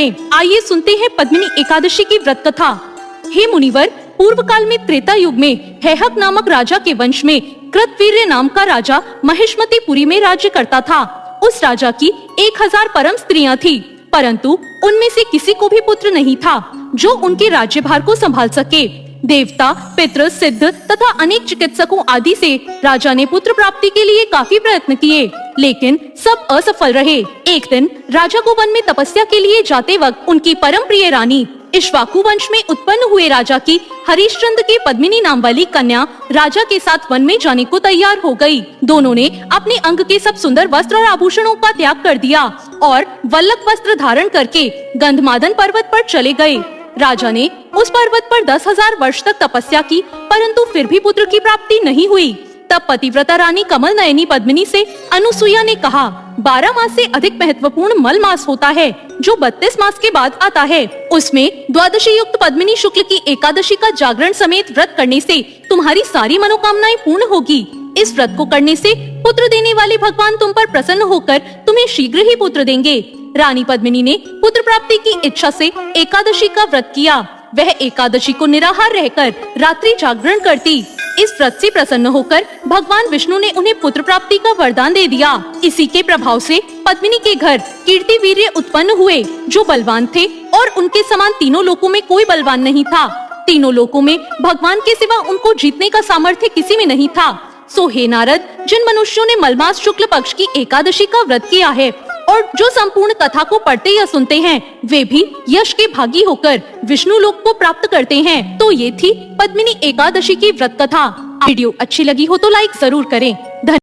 आइए सुनते हैं पद्मिनी एकादशी की व्रत कथा। हे मुनिवर, पूर्व काल में त्रेता युग में हैहक नामक राजा के वंश में कृतवीर्य नाम का राजा महिष्मतीपुरी में राज्य करता था। उस राजा की 1000 परम स्त्रियां थी, परंतु उनमें से किसी को भी पुत्र नहीं था जो उनके राज्यभार को संभाल सके। देवता, पितृ, सिद्ध तथा अनेक चिकित्सकों आदि से राजा ने पुत्र प्राप्ति के लिए काफी प्रयत्न किए, लेकिन सब असफल रहे। एक दिन राजा को वन में तपस्या के लिए जाते वक्त उनकी परम प्रिय रानी इक्ष्वाकु वंश में उत्पन्न हुए राजा की हरिश्चंद्र की पद्मिनी नाम वाली कन्या राजा के साथ वन में जाने को तैयार हो गई। दोनों ने अपने अंग के सब सुंदर वस्त्र और आभूषणों का त्याग कर दिया और वल्लभ वस्त्र धारण करके गंधमादन पर्वत पर चले गए। राजा ने उस पर्वत पर 10,000 वर्ष तक तपस्या की, परंतु फिर भी पुत्र की प्राप्ति नहीं हुई। तब पतिव्रता रानी कमल नयनी पद्मिनी से अनुसुईया ने कहा, 12 मास से अधिक महत्वपूर्ण मल मास होता है जो 32 मास के बाद आता है। उसमें द्वादशी युक्त पद्मिनी शुक्ल की एकादशी का जागरण समेत व्रत करने से तुम्हारी सारी मनोकामनाएं पूर्ण होगी। इस व्रत को करने से पुत्र देने वाले भगवान तुम पर प्रसन्न होकर तुम्हें शीघ्र ही पुत्र देंगे। रानी पद्मिनी ने पुत्र प्राप्ति की इच्छा से एकादशी का व्रत किया। वह एकादशी को निराहार रहकर रात्रि जागरण करती। इस व्रत से प्रसन्न होकर भगवान विष्णु ने उन्हें पुत्र प्राप्ति का वरदान दे दिया। इसी के प्रभाव से पद्मिनी के घर कीर्ति वीर्य उत्पन्न हुए जो बलवान थे, और उनके समान तीनों लोकों में कोई बलवान नहीं था। तीनों लोकों में भगवान के सिवा उनको जीतने का सामर्थ्य किसी में नहीं था। सो हे नारद, जिन मनुष्यों ने मलमास शुक्ल पक्ष की एकादशी का व्रत किया है और जो संपूर्ण कथा को पढ़ते या सुनते हैं, वे भी यश के भागी होकर विष्णु लोक को प्राप्त करते हैं। तो ये थी पद्मिनी एकादशी की व्रत कथा। वीडियो अच्छी लगी हो तो लाइक जरूर करें।